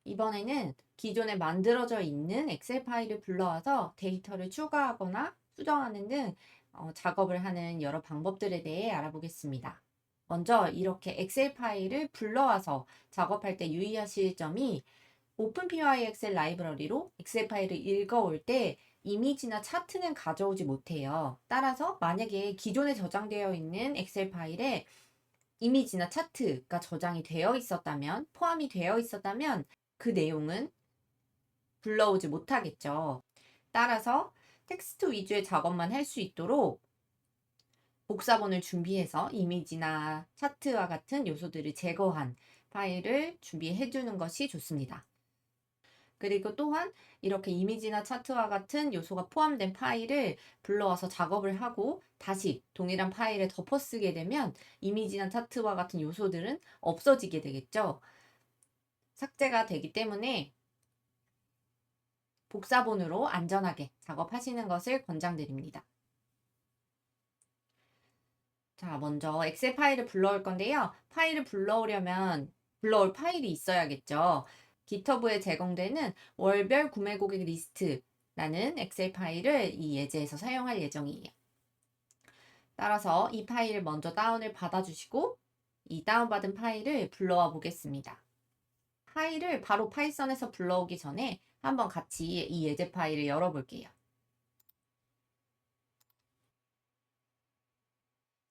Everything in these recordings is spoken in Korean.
이번에는 기존에 만들어져 있는 엑셀 파일을 불러와서 데이터를 추가하거나 수정하는 등 작업을 하는 여러 방법들에 대해 알아보겠습니다. 먼저 이렇게 엑셀 파일을 불러와서 작업할 때 유의하실 점이 오픈PY 엑셀 라이브러리로 엑셀 파일을 읽어올 때 이미지나 차트는 가져오지 못해요. 따라서 만약에 기존에 저장되어 있는 엑셀 파일에 이미지나 차트가 저장이 되어 있었다면, 포함이 되어 있었다면 그 내용은 불러오지 못하겠죠. 따라서 텍스트 위주의 작업만 할 수 있도록 복사본을 준비해서 이미지나 차트와 같은 요소들을 제거한 파일을 준비해 주는 것이 좋습니다. 그리고 또한 이렇게 이미지나 차트와 같은 요소가 포함된 파일을 불러와서 작업을 하고 다시 동일한 파일에 덮어쓰게 되면 이미지나 차트와 같은 요소들은 없어지게 되겠죠. 삭제가 되기 때문에 복사본으로 안전하게 작업하시는 것을 권장드립니다. 자, 먼저 엑셀 파일을 불러올 건데요. 파일을 불러올 파일이 있어야겠죠. GitHub에 제공되는 월별 구매 고객 리스트라는 엑셀 파일을 이 예제에서 사용할 예정이에요. 따라서 이 파일을 먼저 다운을 받아주시고 이 다운받은 파일을 불러와 보겠습니다. 파일을 바로 파이썬에서 불러오기 전에 한번 같이 이 예제 파일을 열어볼게요.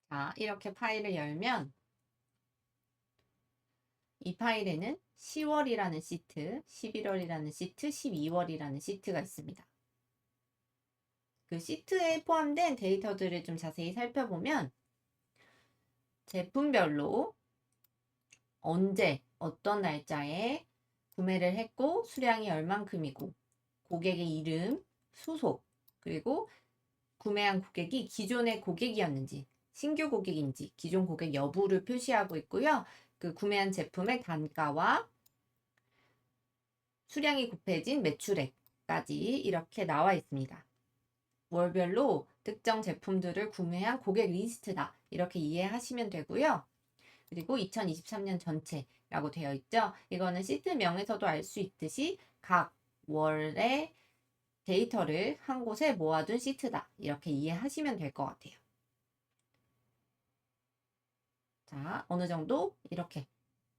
자, 이렇게 파일을 열면 이 파일에는 10월이라는 시트, 11월이라는 시트, 12월이라는 시트가 있습니다. 그 시트에 포함된 데이터들을 좀 자세히 살펴보면 제품별로 언제, 어떤 날짜에 구매를 했고 수량이 얼만큼이고 고객의 이름, 소속, 그리고 구매한 고객이 기존의 고객이었는지 신규 고객인지 기존 고객 여부를 표시하고 있고요. 그 구매한 제품의 단가와 수량이 곱해진 매출액까지 이렇게 나와 있습니다. 월별로 특정 제품들을 구매한 고객 리스트다. 이렇게 이해하시면 되고요. 그리고 2023년 전체라고 되어 있죠. 이거는 시트명에서도 알 수 있듯이 각 월의 데이터를 한 곳에 모아둔 시트다. 이렇게 이해하시면 될 것 같아요. 자, 어느 정도 이렇게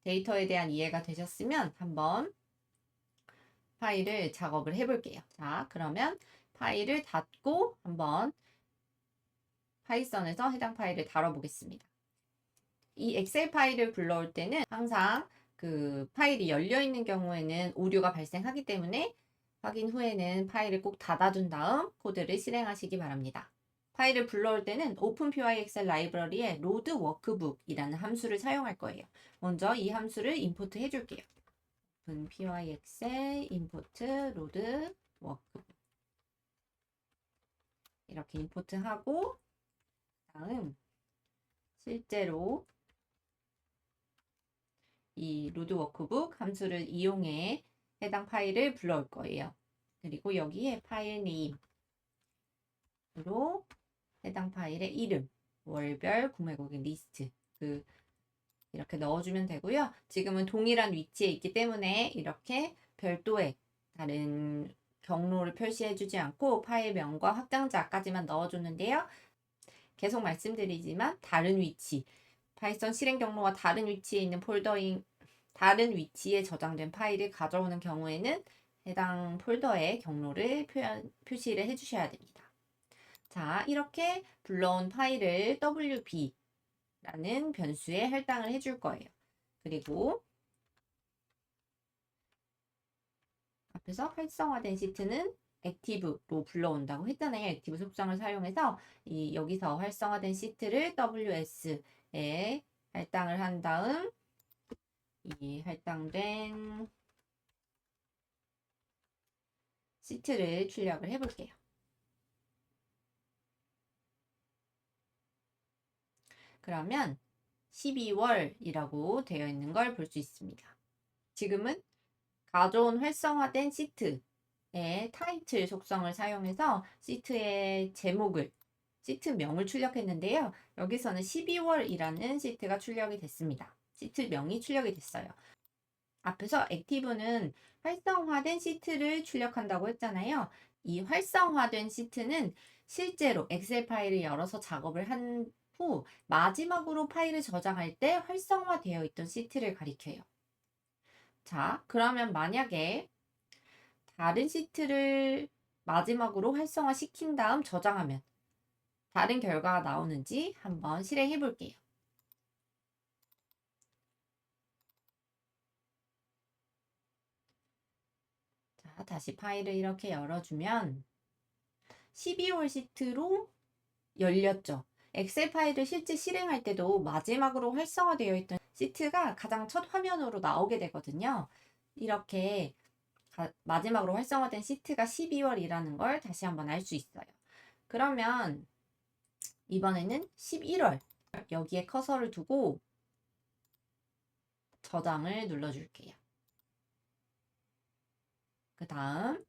데이터에 대한 이해가 되셨으면 한번 파일을 작업을 해볼게요. 자, 그러면 파일을 닫고 한번 파이썬에서 해당 파일을 다뤄보겠습니다. 이 엑셀 파일을 불러올 때는 항상 그 파일이 열려 있는 경우에는 오류가 발생하기 때문에 확인 후에는 파일을 꼭 닫아둔 다음 코드를 실행하시기 바랍니다. 파일을 불러올 때는 오픈PY 엑셀 라이브러리의 load workbook이라는 함수를 사용할 거예요. 먼저 이 함수를 임포트 해줄게요. openpy 엑셀 import load workbook 이렇게 임포트하고 다음 실제로 이 로드 워크북 함수를 이용해 해당 파일을 불러올 거예요. 그리고 여기에 파일 네임으로 해당 파일의 이름, 월별 구매 고객 리스트 이렇게 넣어주면 되고요. 지금은 동일한 위치에 있기 때문에 이렇게 별도의 다른 경로를 표시해주지 않고 파일명과 확장자까지만 넣어줬는데요. 계속 말씀드리지만 다른 위치, 파이썬 실행 경로가 다른 위치에 있는 다른 위치에 저장된 파일을 가져오는 경우에는 해당 폴더의 경로를 표시를 해주셔야 됩니다. 자, 이렇게 불러온 파일을 wb라는 변수에 할당을 해줄 거예요. 그리고 앞에서 활성화된 시트는 액티브로 불러온다고 했잖아요. 액티브 속성을 사용해서 여기서 활성화된 시트를 WS에 할당을 한 다음 이 할당된 시트를 출력을 해볼게요. 그러면 12월이라고 되어 있는 걸 볼 수 있습니다. 지금은 가져온 활성화된 시트의 타이틀 속성을 사용해서 시트의 제목을, 시트명을 출력했는데요. 여기서는 12월이라는 시트가 출력이 됐습니다. 시트명이 출력이 됐어요. 앞에서 액티브는 활성화된 시트를 출력한다고 했잖아요. 이 활성화된 시트는 실제로 엑셀 파일을 열어서 작업을 한 후 마지막으로 파일을 저장할 때 활성화되어 있던 시트를 가리켜요. 자, 그러면 만약에 다른 시트를 마지막으로 활성화 시킨 다음 저장하면 다른 결과가 나오는지 한번 실행해 볼게요. 자, 다시 파일을 이렇게 열어주면 12월 시트로 열렸죠. 엑셀 파일을 실제 실행할 때도 마지막으로 활성화되어 있던 시트가 가장 첫 화면으로 나오게 되거든요. 이렇게 마지막으로 활성화된 시트가 12월이라는 걸 다시 한번 알 수 있어요. 그러면 이번에는 11월 여기에 커서를 두고 저장을 눌러줄게요. 그 다음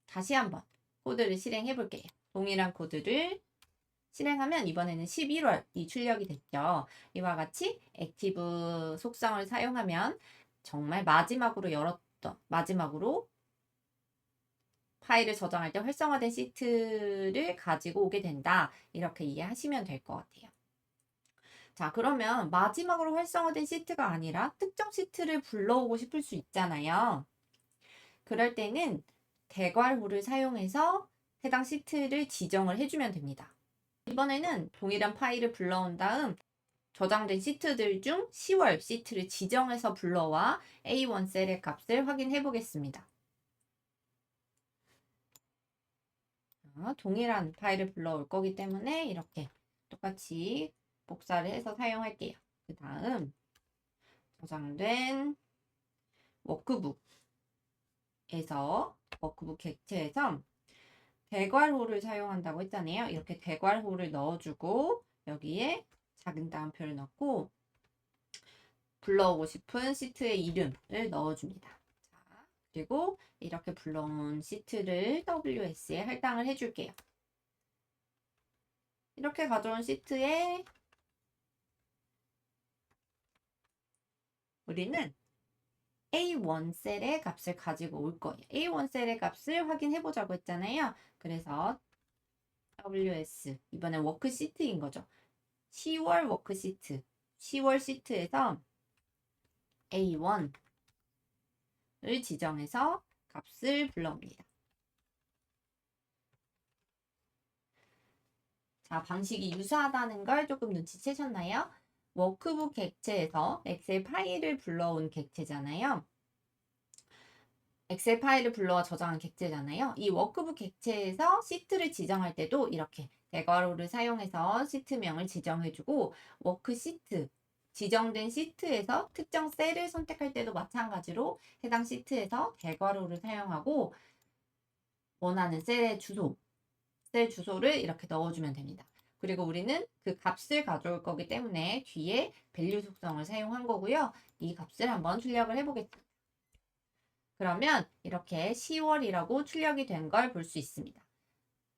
다시 한번 코드를 실행해 볼게요. 동일한 코드를 실행하면 이번에는 11월이 출력이 됐죠. 이와 같이 액티브 속성을 사용하면 정말 마지막으로 파일을 저장할 때 활성화된 시트를 가지고 오게 된다. 이렇게 이해하시면 될 것 같아요. 자, 그러면 마지막으로 활성화된 시트가 아니라 특정 시트를 불러오고 싶을 수 있잖아요. 그럴 때는 대괄호를 사용해서 해당 시트를 지정을 해주면 됩니다. 이번에는 동일한 파일을 불러온 다음 저장된 시트들 중 10월 시트를 지정해서 불러와 A1 셀의 값을 확인해 보겠습니다. 동일한 파일을 불러올 거기 때문에 이렇게 똑같이 복사를 해서 사용할게요. 그 다음 저장된 워크북 객체에서 대괄호를 사용한다고 했잖아요. 이렇게 대괄호를 넣어주고 여기에 작은 따옴표를 넣고 불러오고 싶은 시트의 이름을 넣어줍니다. 자, 그리고 이렇게 불러온 시트를 WS에 할당을 해줄게요. 이렇게 가져온 시트에 우리는 A1 셀의 값을 가지고 올 거예요. A1 셀의 값을 확인해 보자고 했잖아요. 그래서 WS, 이번엔 워크시트인 거죠. 10월 워크시트, 10월 시트에서 A1을 지정해서 값을 불러옵니다. 자, 방식이 유사하다는 걸 조금 눈치채셨나요? 워크북 객체에서 엑셀 파일을 불러온 객체잖아요. 엑셀 파일을 불러와 저장한 객체잖아요. 이 워크북 객체에서 시트를 지정할 때도 이렇게 대괄호를 사용해서 시트명을 지정해주고 워크시트, 지정된 시트에서 특정 셀을 선택할 때도 마찬가지로 해당 시트에서 대괄호를 사용하고 원하는 셀 주소를 이렇게 넣어주면 됩니다. 그리고 우리는 그 값을 가져올 거기 때문에 뒤에 밸류 속성을 사용한 거고요. 이 값을 한번 출력을 해보겠습니다. 그러면 이렇게 10월이라고 출력이 된 걸 볼 수 있습니다.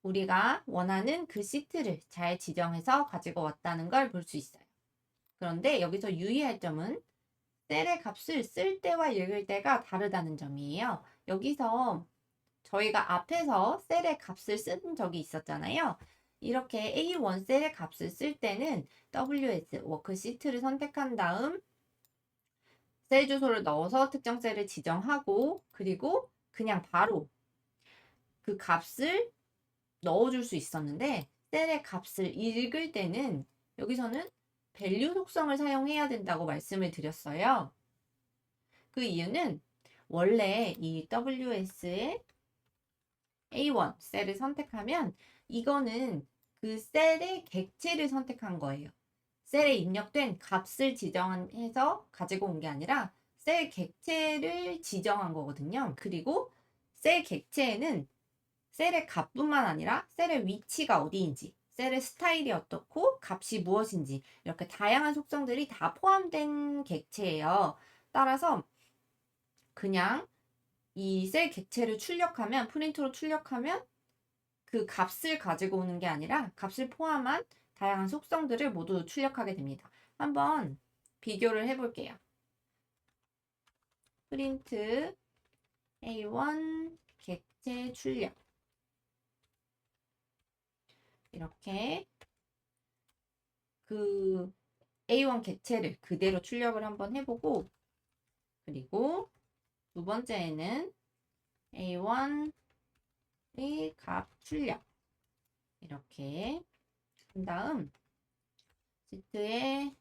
우리가 원하는 그 시트를 잘 지정해서 가지고 왔다는 걸 볼 수 있어요. 그런데 여기서 유의할 점은 셀의 값을 쓸 때와 읽을 때가 다르다는 점이에요. 여기서 저희가 앞에서 셀의 값을 쓴 적이 있었잖아요. 이렇게 A1 셀의 값을 쓸 때는 WS 워크시트를 선택한 다음 셀 주소를 넣어서 특정 셀을 지정하고 그리고 그냥 바로 그 값을 넣어줄 수 있었는데 셀의 값을 읽을 때는 여기서는 밸류 속성을 사용해야 된다고 말씀을 드렸어요. 그 이유는 원래 이 WS의 A1 셀을 선택하면 이거는 그 셀의 객체를 선택한 거예요. 셀에 입력된 값을 지정해서 가지고 온 게 아니라 셀 객체를 지정한 거거든요. 그리고 셀 객체에는 셀의 값뿐만 아니라 셀의 위치가 어디인지, 셀의 스타일이 어떻고 값이 무엇인지 이렇게 다양한 속성들이 다 포함된 객체예요. 따라서 그냥 이 셀 객체를 출력하면 프린트로 출력하면 그 값을 가지고 오는 게 아니라 값을 포함한 다양한 속성들을 모두 출력하게 됩니다. 한번 비교를 해볼게요. 프린트 A1 객체 출력. 이렇게 그 A1 객체를 그대로 출력을 한번 해보고, 그리고 두 번째에는 A1의 값 출력. 이렇게 한 다음 시트에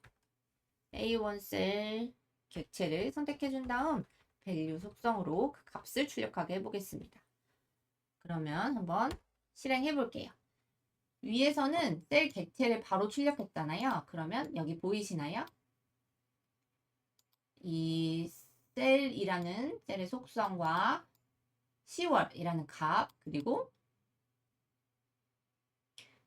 A1 셀 객체를 선택해 준 다음 밸류 속성으로 그 값을 출력하게 해보겠습니다. 그러면 한번 실행해 볼게요. 위에서는 셀 객체를 바로 출력했잖아요. 그러면 여기 보이시나요? 이 셀이라는 셀의 속성과 10월이라는 값, 그리고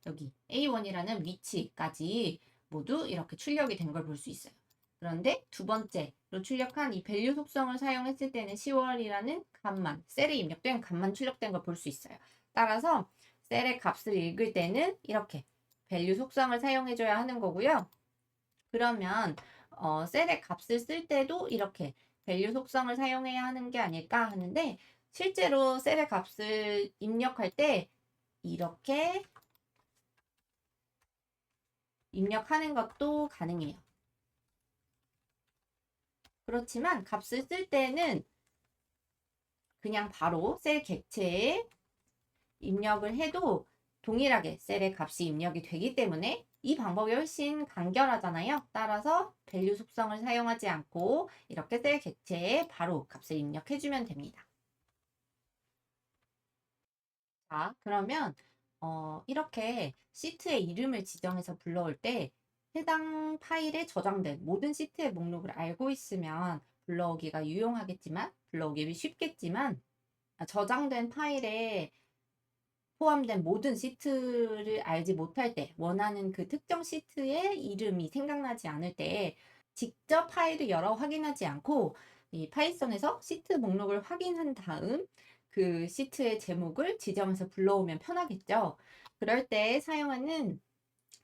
여기 A1이라는 위치까지 모두 이렇게 출력이 된 걸 볼 수 있어요. 그런데 두 번째로 출력한 이 밸류 속성을 사용했을 때는 10월이라는 값만, 셀에 입력된 값만 출력된 걸 볼 수 있어요. 따라서 셀의 값을 읽을 때는 이렇게 밸류 속성을 사용해줘야 하는 거고요. 그러면 셀의 값을 쓸 때도 이렇게 밸류 속성을 사용해야 하는 게 아닐까 하는데, 실제로 셀의 값을 입력할 때 이렇게 입력하는 것도 가능해요. 그렇지만 값을 쓸 때는 그냥 바로 셀 객체에 입력을 해도 동일하게 셀의 값이 입력이 되기 때문에 이 방법이 훨씬 간결하잖아요. 따라서 밸류 속성을 사용하지 않고 이렇게 셀 객체에 바로 값을 입력해주면 됩니다. 자, 그러면 이렇게 시트의 이름을 지정해서 불러올 때 해당 파일에 저장된 모든 시트의 목록을 알고 있으면 불러오기가 유용하겠지만, 불러오기 쉽겠지만, 저장된 파일에 포함된 모든 시트를 알지 못할 때, 원하는 그 특정 시트의 이름이 생각나지 않을 때 직접 파일을 열어 확인하지 않고 이 파이썬에서 시트 목록을 확인한 다음 그 시트의 제목을 지정해서 불러오면 편하겠죠. 그럴 때 사용하는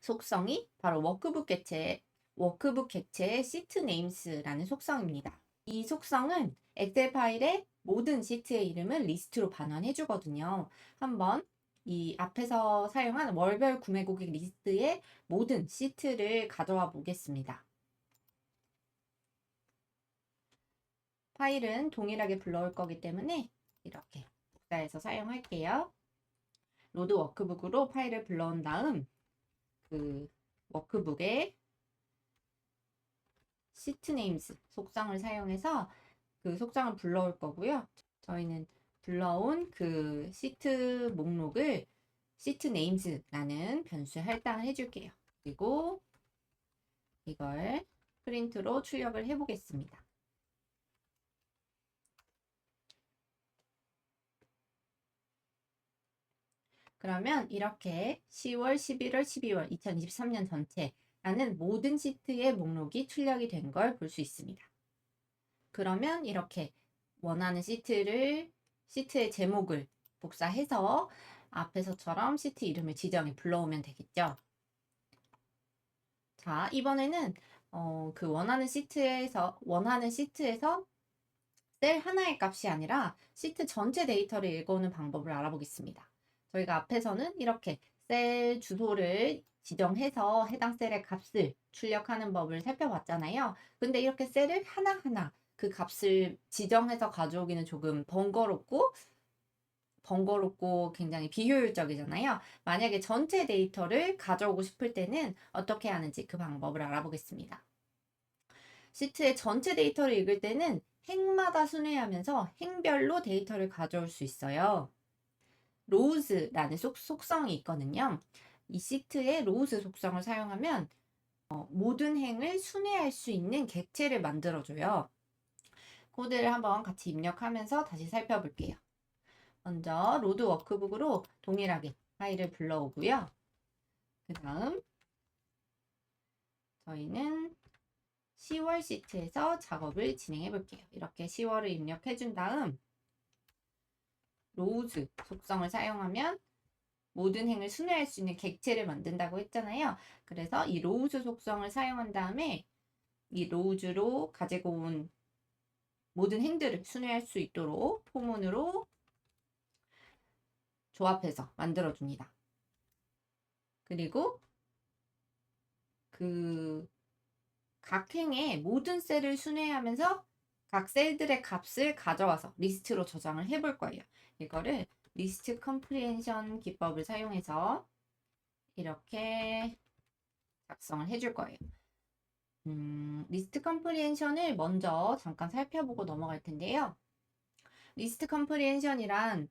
속성이 바로 워크북 객체의 시트 네임스라는 속성입니다. 이 속성은 엑셀 파일의 모든 시트의 이름을 리스트로 반환해 주거든요. 한번 이 앞에서 사용한 월별 구매 고객 리스트의 모든 시트를 가져와 보겠습니다. 파일은 동일하게 불러올 거기 때문에 이렇게 복사해서 사용할게요. 로드 워크북으로 파일을 불러온 다음 그 워크북에 시트 네임스 속성을 사용해서 그 속성을 불러올 거고요. 저희는 불러온 그 시트 목록을 시트 네임스라는 변수에 할당을 해줄게요. 그리고 이걸 프린트로 출력을 해보겠습니다. 그러면 이렇게 10월, 11월, 12월 2023년 전체라는 모든 시트의 목록이 출력이 된 걸 볼 수 있습니다. 그러면 이렇게 원하는 시트의 제목을 복사해서 앞에서처럼 시트 이름을 지정해 불러오면 되겠죠. 자, 이번에는 그 원하는 시트에서 셀 하나의 값이 아니라 시트 전체 데이터를 읽어오는 방법을 알아보겠습니다. 저희가 앞에서는 이렇게 셀 주소를 지정해서 해당 셀의 값을 출력하는 법을 살펴봤잖아요. 근데 이렇게 셀을 하나하나 그 값을 지정해서 가져오기는 조금 번거롭고 굉장히 비효율적이잖아요. 만약에 전체 데이터를 가져오고 싶을 때는 어떻게 하는지 그 방법을 알아보겠습니다. 시트의 전체 데이터를 읽을 때는 행마다 순회하면서 행별로 데이터를 가져올 수 있어요. 로우즈라는 속성이 있거든요. 이 시트의 로우즈 속성을 사용하면 모든 행을 순회할 수 있는 객체를 만들어줘요. 코드를 한번 같이 입력하면서 다시 살펴볼게요. 먼저 로드 워크북으로 동일하게 파일을 불러오고요. 그 다음 저희는 10월 시트에서 작업을 진행해 볼게요. 이렇게 10월을 입력해 준 다음 로우즈 속성을 사용하면 모든 행을 순회할 수 있는 객체를 만든다고 했잖아요. 그래서 이 로우즈 속성을 사용한 다음에 이 로우즈로 가지고 온 모든 행들을 순회할 수 있도록 포문으로 조합해서 만들어줍니다. 그리고 그 각 행의 모든 셀을 순회하면서 각 셀들의 값을 가져와서 리스트로 저장을 해볼 거예요. 이거를 리스트 컴프리헨션 기법을 사용해서 이렇게 작성을 해줄 거예요. 리스트 컴프리헨션을 먼저 잠깐 살펴보고 넘어갈 텐데요. 리스트 컴프리헨션이란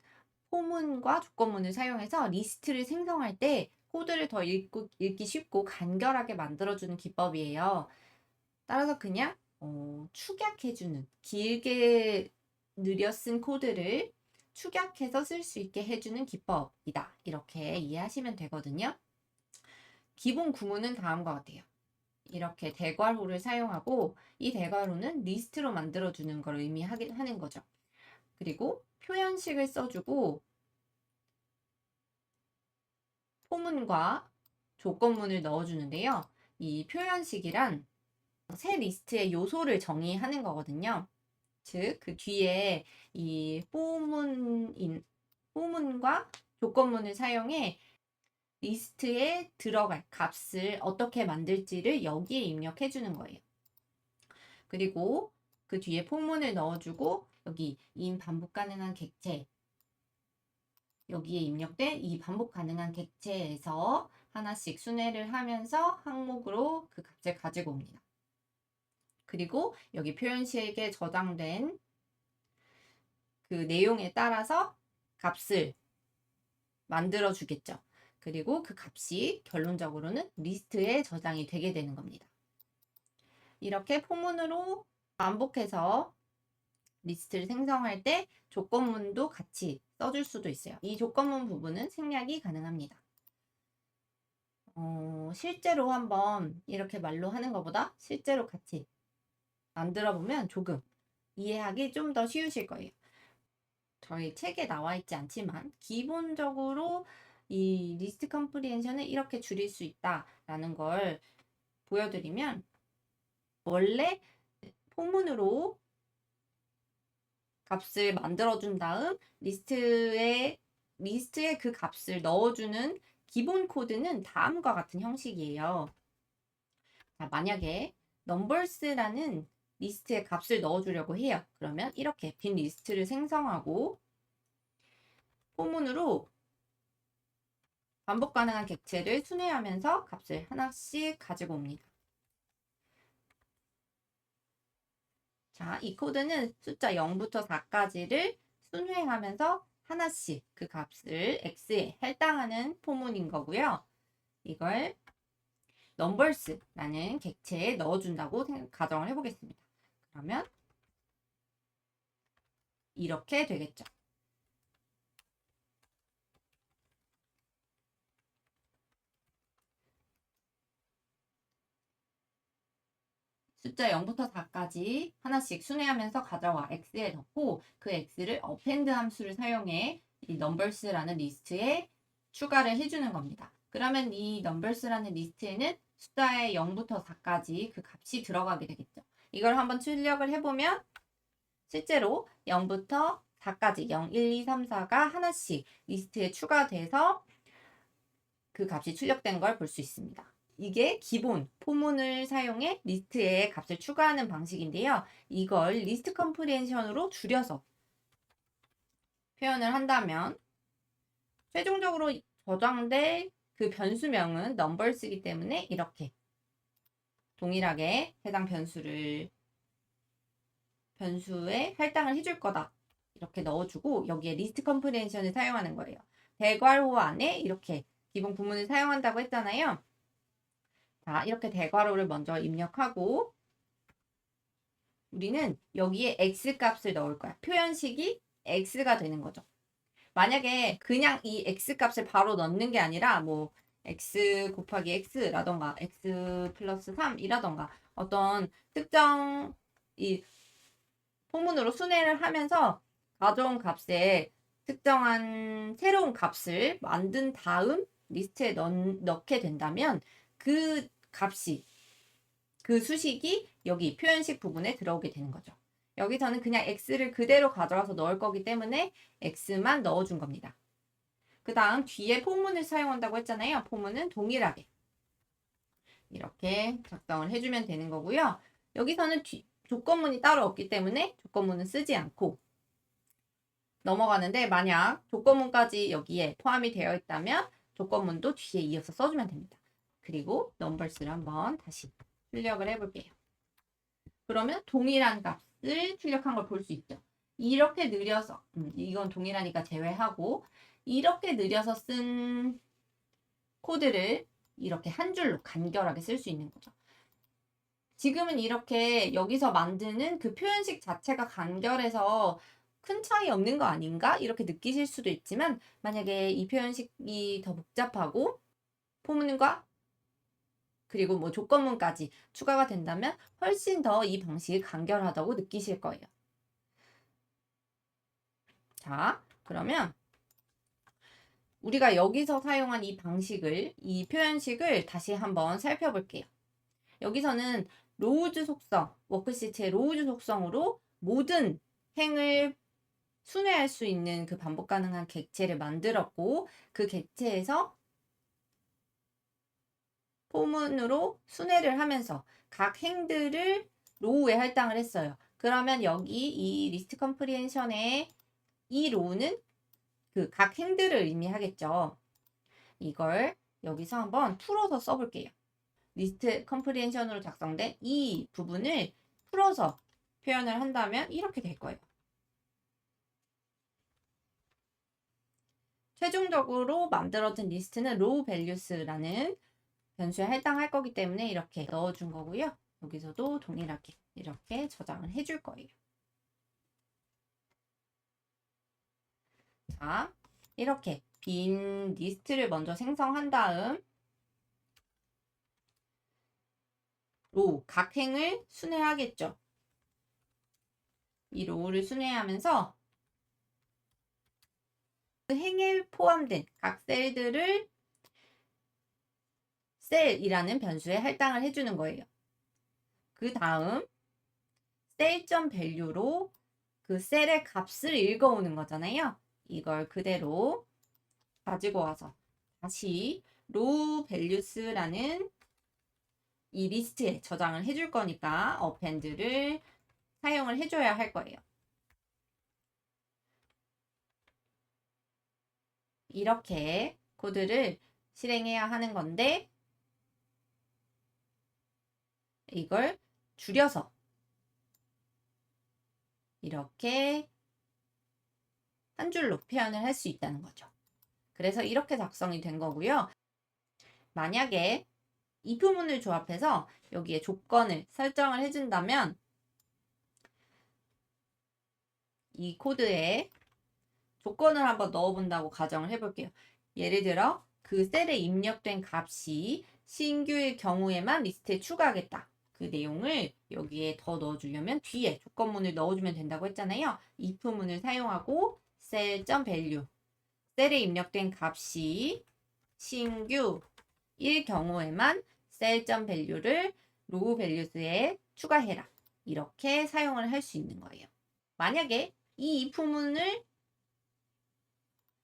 포문과 조건문을 사용해서 리스트를 생성할 때 코드를 더 읽기 쉽고 간결하게 만들어주는 기법이에요. 따라서 그냥 축약해주는, 길게 느려 쓴 코드를 축약해서 쓸 수 있게 해주는 기법이다. 이렇게 이해하시면 되거든요. 기본 구문은 다음과 같아요. 이렇게 대괄호를 사용하고 이 대괄호는 리스트로 만들어주는 걸 의미하는 거죠. 그리고 표현식을 써주고 포문과 조건문을 넣어주는데요. 이 표현식이란 새 리스트의 요소를 정의하는 거거든요. 즉, 그 뒤에 이 포문과 조건문을 사용해 리스트에 들어갈 값을 어떻게 만들지를 여기에 입력해 주는 거예요. 그리고 그 뒤에 포문을 넣어주고 여기 인 반복 가능한 객체 여기에 입력된 이 반복 가능한 객체에서 하나씩 순회를 하면서 항목으로 그 값을 가지고 옵니다. 그리고 여기 표현식에 저장된 그 내용에 따라서 값을 만들어 주겠죠. 그리고 그 값이 결론적으로는 리스트에 저장이 되게 되는 겁니다. 이렇게 포문으로 반복해서 리스트를 생성할 때 조건문도 같이 써줄 수도 있어요. 이 조건문 부분은 생략이 가능합니다. 실제로 한번 이렇게 말로 하는 것보다 실제로 같이 만들어 보면 조금 이해하기 좀 더 쉬우실 거예요. 저희 책에 나와 있지 않지만 기본적으로 이 리스트 컴프리헨션을 이렇게 줄일 수 있다라는 걸 보여드리면 원래 포문으로 값을 만들어준 다음 리스트에 그 값을 넣어주는 기본 코드는 다음과 같은 형식이에요. 자, 만약에 numbers라는 리스트에 값을 넣어주려고 해요. 그러면 이렇게 빈 리스트를 생성하고 포문으로 반복 가능한 객체를 순회하면서 값을 하나씩 가지고 옵니다. 자, 이 코드는 숫자 0부터 4까지를 순회하면서 하나씩 그 값을 x에 할당하는 포문인 거고요. 이걸 numbers라는 객체에 넣어준다고 가정을 해보겠습니다. 그러면 이렇게 되겠죠. 숫자 0부터 4까지 하나씩 순회하면서 가져와 x에 넣고 그 x를 append 함수를 사용해 이 numbers라는 리스트에 추가를 해주는 겁니다. 그러면 이 numbers라는 리스트에는 숫자의 0부터 4까지 그 값이 들어가게 되겠죠. 이걸 한번 출력을 해보면 실제로 0부터 4까지 0, 1, 2, 3, 4가 하나씩 리스트에 추가돼서 그 값이 출력된 걸 볼 수 있습니다. 이게 기본 포문을 사용해 리스트에 값을 추가하는 방식인데요. 이걸 리스트 컴프리헨션으로 줄여서 표현을 한다면 최종적으로 저장될 그 변수명은 numbers이기 때문에 이렇게 동일하게 해당 변수에 할당을 해줄 거다. 이렇게 넣어주고 여기에 리스트 컴프리헨션을 사용하는 거예요. 대괄호 안에 이렇게 기본 구문을 사용한다고 했잖아요. 자, 이렇게 대괄호를 먼저 입력하고 우리는 여기에 x 값을 넣을 거야. 표현식이 x가 되는 거죠. 만약에 그냥 이 x 값을 바로 넣는 게 아니라 뭐 x 곱하기 x라던가 x 플러스 3이라던가 어떤 특정 이 포문으로 순회를 하면서 가져온 값에 특정한 새로운 값을 만든 다음 리스트에 넣게 된다면 그 값이 그 수식이 여기 표현식 부분에 들어오게 되는 거죠. 여기서는 그냥 x를 그대로 가져와서 넣을 거기 때문에 x만 넣어준 겁니다. 그 다음 뒤에 포문을 사용한다고 했잖아요. 포문은 동일하게 이렇게 작성을 해주면 되는 거고요. 여기서는 조건문이 따로 없기 때문에 조건문은 쓰지 않고 넘어가는데, 만약 조건문까지 여기에 포함이 되어 있다면 조건문도 뒤에 이어서 써주면 됩니다. 그리고 넘버스를 한번 다시 출력을 해볼게요. 그러면 동일한 값을 출력한 걸 볼 수 있죠. 이렇게 느려서, 이건 동일하니까 제외하고, 이렇게 느려서 쓴 코드를 이렇게 한 줄로 간결하게 쓸 수 있는 거죠. 지금은 이렇게 여기서 만드는 그 표현식 자체가 간결해서 큰 차이 없는 거 아닌가? 이렇게 느끼실 수도 있지만, 만약에 이 표현식이 더 복잡하고 포문과 그리고 뭐 조건문까지 추가가 된다면 훨씬 더 이 방식이 간결하다고 느끼실 거예요. 자, 그러면 우리가 여기서 사용한 이 방식을, 이 표현식을 다시 한번 살펴볼게요. 여기서는 로우즈 속성, 워크시트의 로우즈 속성으로 모든 행을 순회할 수 있는 그 반복 가능한 객체를 만들었고, 그 객체에서 포문으로 순회를 하면서 각 행들을 로우에 할당을 했어요. 그러면 여기 이 리스트 컴프리헨션의 이 로우는 그 각 행들을 의미하겠죠. 이걸 여기서 한번 풀어서 써볼게요. 리스트 컴프리헨션으로 작성된 이 부분을 풀어서 표현을 한다면 이렇게 될 거예요. 최종적으로 만들어진 리스트는 row values라는 변수에 할당할 거기 때문에 이렇게 넣어준 거고요. 여기서도 동일하게 이렇게 저장을 해줄 거예요. 자, 이렇게 빈 리스트를 먼저 생성한 다음 로우, 각 행을 순회하겠죠. 이 로우를 순회하면서 그 행에 포함된 각 셀들을 셀이라는 변수에 할당을 해주는 거예요. 그 다음 셀.value로 그 셀의 값을 읽어오는 거잖아요. 이걸 그대로 가지고 와서 다시 row values라는 이 리스트에 저장을 해줄 거니까 append를 사용을 해줘야 할 거예요. 이렇게 코드를 실행해야 하는 건데, 이걸 줄여서 이렇게 한 줄로 표현을 할 수 있다는 거죠. 그래서 이렇게 작성이 된 거고요. 만약에 if문을 조합해서 여기에 조건을 설정을 해준다면 이 코드에 조건을 한번 넣어본다고 가정을 해볼게요. 예를 들어 그 셀에 입력된 값이 신규의 경우에만 리스트에 추가하겠다. 그 내용을 여기에 더 넣어주려면 뒤에 조건문을 넣어주면 된다고 했잖아요. if문을 사용하고 cell.value 셀에 입력된 값이 신규일 경우에만 cell.value를 row values에 추가해라. 이렇게 사용을 할 수 있는 거예요. 만약에 이 if문을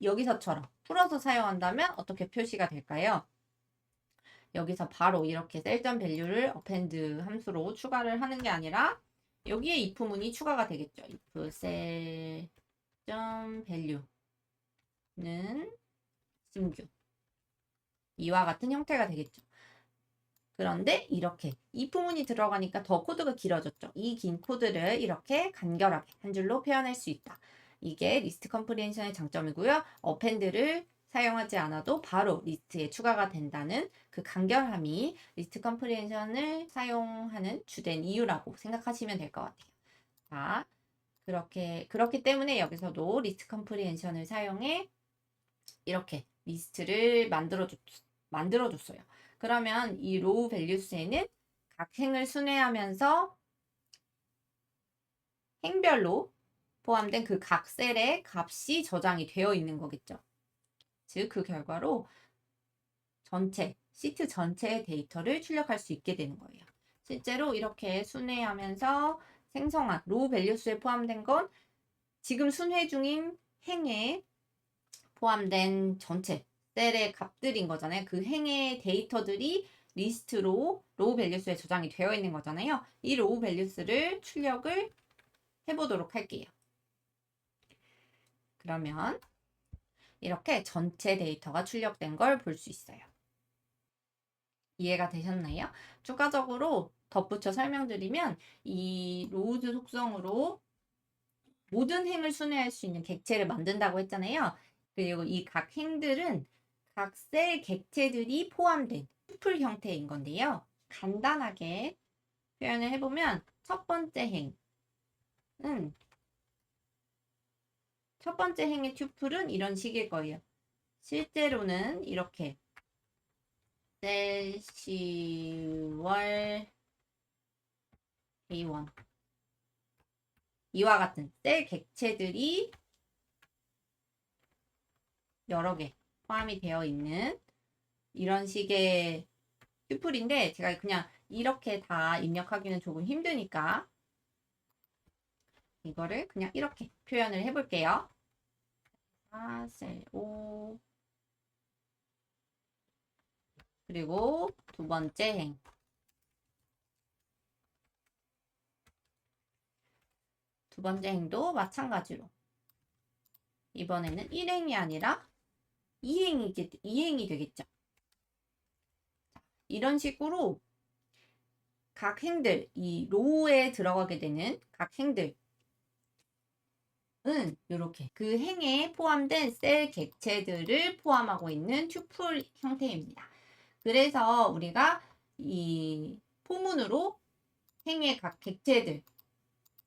여기서처럼 풀어서 사용한다면 어떻게 표시가 될까요? 여기서 바로 이렇게 cell.value를 append 함수로 추가를 하는 게 아니라 여기에 if문이 추가가 되겠죠. if cell.value는 신규 이와 같은 형태가 되겠죠. 그런데 이렇게 if문이 들어가니까 더 코드가 길어졌죠. 이 긴 코드를 이렇게 간결하게 한 줄로 표현할 수 있다. 이게 리스트 컴프리헨션의 장점이고요. append를 사용하지 않아도 바로 리스트에 추가가 된다는 그 간결함이 리스트 컴프리헨션을 사용하는 주된 이유라고 생각하시면 될 것 같아요. 자, 그렇기 때문에 여기서도 리스트 컴프리헨션을 사용해 이렇게 리스트를 만들어줬어요. 그러면 이 row values에는 각 행을 순회하면서 행별로 포함된 그 각 셀의 값이 저장이 되어 있는 거겠죠. 즉, 그 결과로 시트 전체의 데이터를 출력할 수 있게 되는 거예요. 실제로 이렇게 순회하면서 생성한 로우 밸류수에 포함된 건 지금 순회 중인 행에 포함된 전체 셀의 값들인 거잖아요. 그 행의 데이터들이 리스트로 로우 밸류수에 저장이 되어 있는 거잖아요. 이 로우 밸류수를 출력을 해보도록 할게요. 그러면 이렇게 전체 데이터가 출력된 걸 볼 수 있어요. 이해가 되셨나요? 추가적으로 덧붙여 설명드리면 이 로우즈 속성으로 모든 행을 순회할 수 있는 객체를 만든다고 했잖아요. 그리고 이 각 행들은 각 셀 객체들이 포함된 투플 형태인 건데요. 간단하게 표현을 해보면 첫 번째 행의 튜플은 이런 식일 거예요. 실제로는 이렇게 셀 C1 A1 이와 같은 셀 객체들이 여러 개 포함이 되어 있는 이런 식의 튜플인데 제가 그냥 이렇게 다 입력하기는 조금 힘드니까 이거를 그냥 이렇게 표현을 해볼게요. 셀 O 그리고 두 번째 행 두 번째 행도 마찬가지로 이번에는 1행이 아니라 2행이 되겠죠. 이런 식으로 각 행들, 이 로우에 들어가게 되는 각 행들은 이렇게 그 행에 포함된 셀 객체들을 포함하고 있는 튜플 형태입니다. 그래서 우리가 이 포문으로 행의 각 객체들,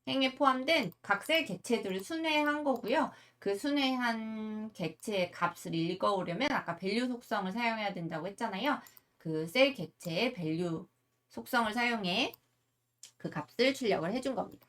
행에 포함된 각 셀 객체들을 순회한 거고요. 그 순회한 객체의 값을 읽어오려면 아까 밸류 속성을 사용해야 된다고 했잖아요. 그 셀 객체의 밸류 속성을 사용해 그 값을 출력을 해준 겁니다.